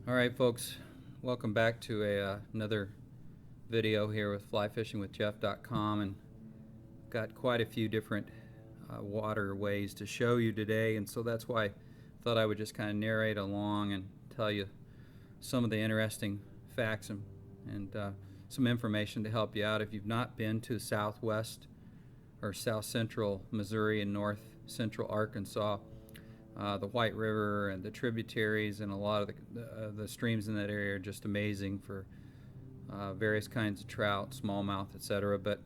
Alright folks, welcome back to another video here with flyfishingwithjeff.com, and got quite a few different waterways to show you today, and so that's why I thought I would just kind of narrate along and tell you some of the interesting facts and some information to help you out if you've not been to southwest or south central Missouri and north central Arkansas. The White River and the tributaries and a lot of the streams in that area are just amazing for various kinds of trout, smallmouth, etc. But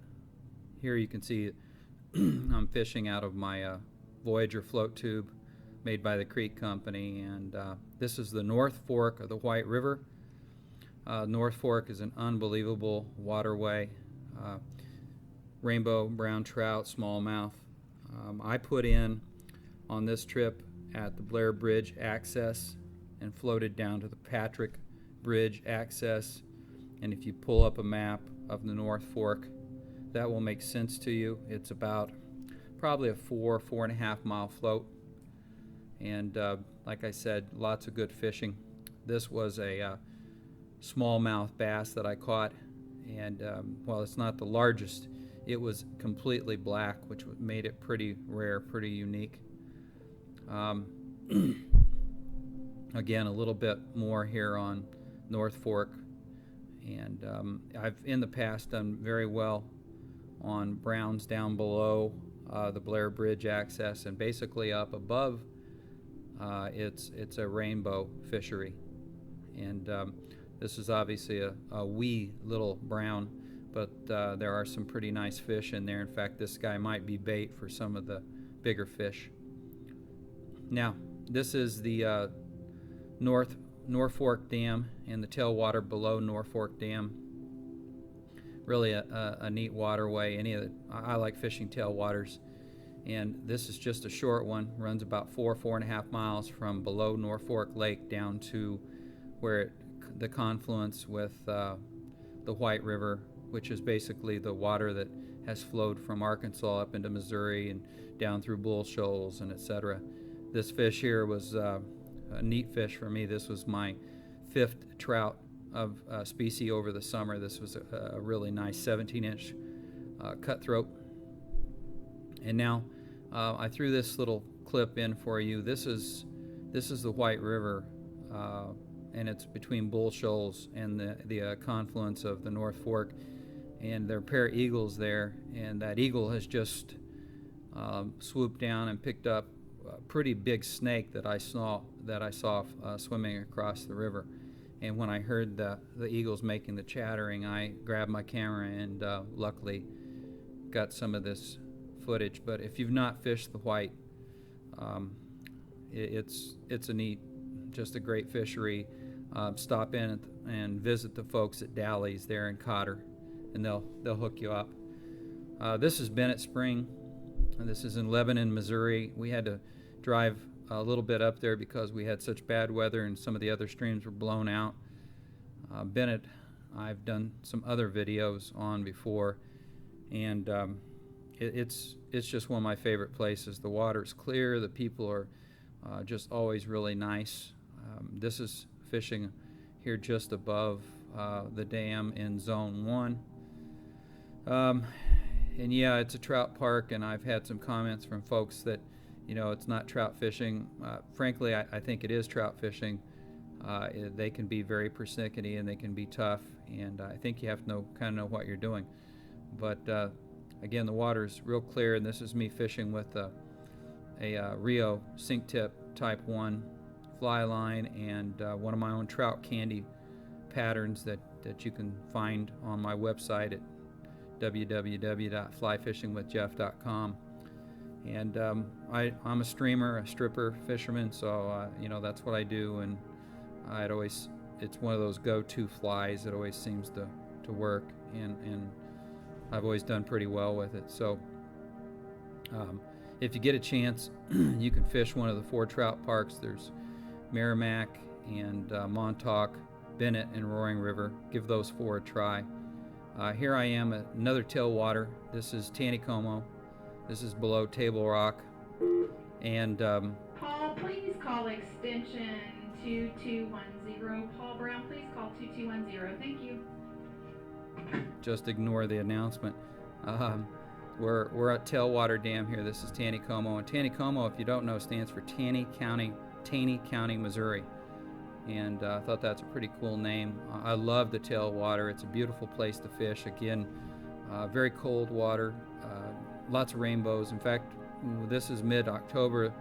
here you can see I'm fishing out of my Voyager float tube made by the Creek Company, and this is the North Fork of the White River. North Fork is an unbelievable waterway. Rainbow brown trout, smallmouth. I put in on this trip at the Blair Bridge access and floated down to the Patrick Bridge access, and if you pull up a map of the North Fork, that will make sense to you. It's about probably a 4.5 mile float, and like I said, lots of good fishing. This was a smallmouth bass that I caught, and while it's not the largest, it was completely black, which made it pretty rare, pretty unique. Again, a little bit more here on North Fork, and I've in the past done very well on browns down below the Blair Bridge access, and basically up above it's a rainbow fishery, and this is obviously a wee little brown, but there are some pretty nice fish in there. In fact, this guy might be bait for some of the bigger fish. Now, this is the Norfolk Dam and the tailwater below Norfolk Dam. Really a neat waterway. I like fishing tailwaters, and this is just a short one. Runs about 4.5 miles from below Norfolk Lake down to where the confluence with the White River, which is basically the water that has flowed from Arkansas up into Missouri and down through Bull Shoals and etc. This fish here was a neat fish for me. This was my 5th trout of species over the summer. This was a really nice 17-inch cutthroat. And now I threw this little clip in for you. This is the White River, and it's between Bull Shoals and the confluence of the North Fork. And there are a pair of eagles there, and that eagle has just swooped down and picked up a pretty big snake that I saw swimming across the river. And when I heard the eagles making the chattering, I grabbed my camera and luckily got some of this footage. But if you've not fished the White, it's a neat, just a great fishery. Stop in and visit the folks at Dally's there in Cotter, and they'll hook you up. This is Bennett Spring, and this is in Lebanon, Missouri. We had to drive a little bit up there because we had such bad weather and some of the other streams were blown out. Bennett, I've done some other videos on before, and it's just one of my favorite places. The water's clear, the people are just always really nice. This is fishing here just above the dam in Zone 1. And yeah, it's a trout park, and I've had some comments from folks that, it's not trout fishing. Frankly, I think it is trout fishing. They can be very persnickety and they can be tough, and I think you have to kind of know what you're doing. But again, the water's real clear, and this is me fishing with a Rio sink tip type 1 fly line and one of my own trout candy patterns that you can find on my website at www.flyfishingwithjeff.com. And I'm a streamer, a stripper fisherman, so that's what I do, and it's one of those go-to flies that always seems to work, and I've always done pretty well with it. So if you get a chance, you can fish one of the 4 trout parks. There's Merrimack and Montauk, Bennett, and Roaring River. Give those 4 a try. Here I am at another tailwater. This is Taneycomo. This is below Table Rock. And Please call extension 2210. Paul Brown, please call 2210. Thank you. Just ignore the announcement. Um, we're at Tailwater Dam here. This is Taneycomo, and Taneycomo, if you don't know, stands for Taney County, Missouri. And I thought that's a pretty cool name. I love the tailwater. It's a beautiful place to fish. Again, very cold water, lots of rainbows. In fact, this is mid-October.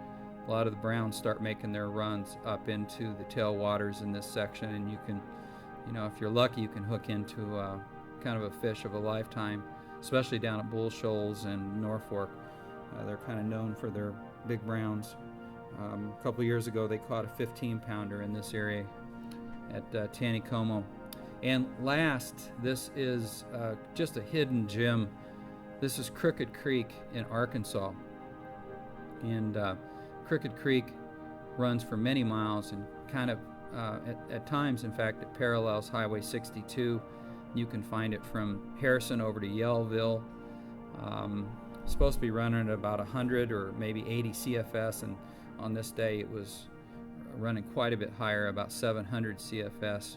A lot of the browns start making their runs up into the tailwaters in this section, and you can, if you're lucky, you can hook into kind of a fish of a lifetime, especially down at Bull Shoals and Norfolk. They're kind of known for their big browns. A couple years ago, they caught a 15-pounder in this area at Taneycomo. And last, this is just a hidden gem. This is Crooked Creek in Arkansas. And Crooked Creek runs for many miles and kind of, at times, in fact, it parallels Highway 62. You can find it from Harrison over to Yellville. It's supposed to be running at about 100 or maybe 80 CFS, and on this day it was running quite a bit higher, about 700 CFS.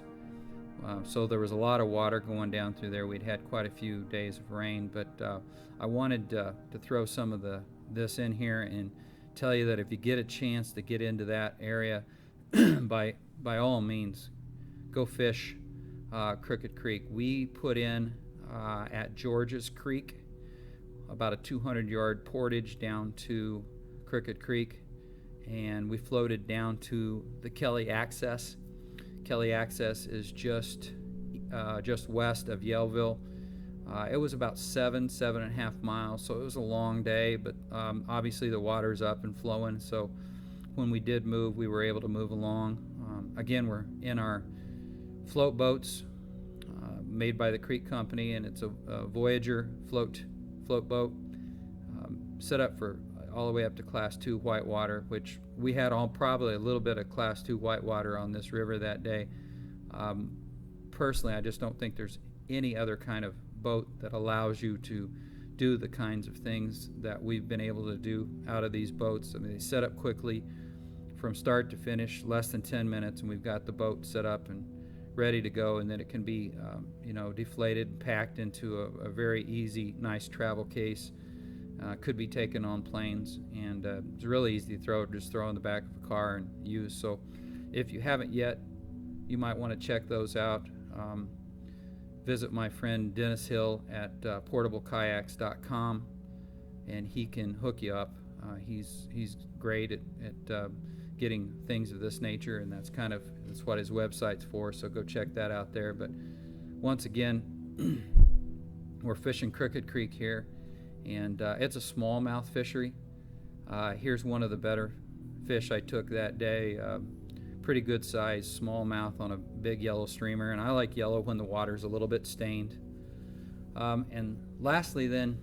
So there was a lot of water going down through there. We'd had quite a few days of rain, but I wanted to throw some of this in here and tell you that if you get a chance to get into that area, by all means, go fish Crooked Creek. We put in at George's Creek about a 200-yard portage down to Crooked Creek, and we floated down to the Kelly Access. Kelly Access is just west of Yellville. It was about 7.5 miles, so it was a long day, but obviously the water's up and flowing, so when we did move, we were able to move along. Again, we're in our float boats made by the Creek Company, and it's a Voyager float boat set up for all the way up to Class 2 whitewater, which we had probably a little bit of Class 2 whitewater on this river that day. Personally, I just don't think there's any other kind of boat that allows you to do the kinds of things that we've been able to do out of these boats. I mean, they set up quickly from start to finish, less than 10 minutes, and we've got the boat set up and ready to go, and then it can be deflated, packed into a very easy, nice travel case. Could be taken on planes, and it's really easy to just throw in the back of a car and use. So if you haven't yet, you might want to check those out. Visit my friend Dennis Hill at portablekayaks.com, and he can hook you up. He's great at getting things of this nature, and that's what his website's for, so go check that out there. But once again, we're fishing Crooked Creek here, and it's a smallmouth fishery. Here's one of the better fish I took that day. Pretty good size smallmouth on a big yellow streamer, and I like yellow when the water's a little bit stained. And lastly then,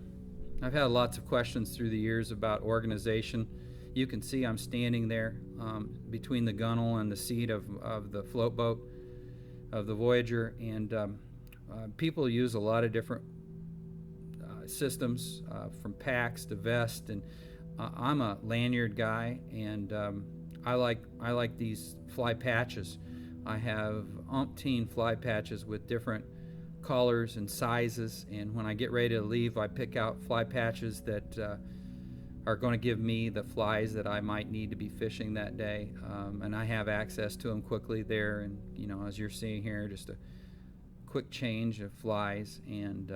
I've had lots of questions through the years about organization. You can see I'm standing there between the gunnel and the seat of the float boat of the Voyager, and people use a lot of different systems, from packs to vest, and I'm a lanyard guy, and I like these fly patches. I have umpteen fly patches with different colors and sizes, and when I get ready to leave, I pick out fly patches that are going to give me the flies that I might need to be fishing that day, and I have access to them quickly there. And as you're seeing here, just a quick change of flies, and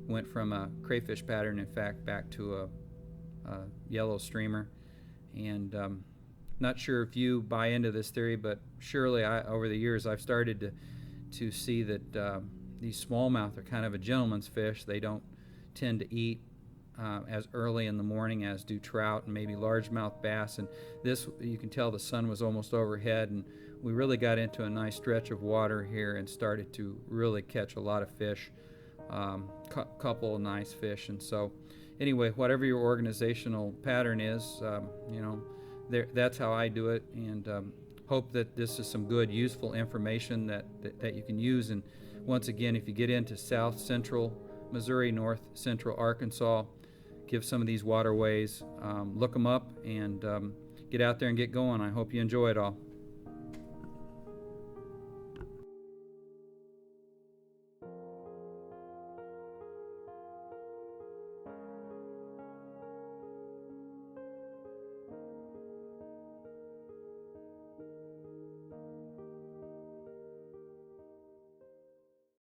went from a crayfish pattern, in fact, back to a yellow streamer. And not sure if you buy into this theory, but surely over the years I've started to see that these smallmouth are kind of a gentleman's fish. They don't tend to eat as early in the morning as do trout and maybe largemouth bass. And this, you can tell the sun was almost overhead, and we really got into a nice stretch of water here and started to really catch a lot of fish, couple of nice fish. And so anyway, whatever your organizational pattern is, that's how I do it, and hope that this is some good, useful information that you can use. And once again, if you get into south central Missouri, north central Arkansas, give some of these waterways, look them up, and get out there and get going. I hope you enjoy it all.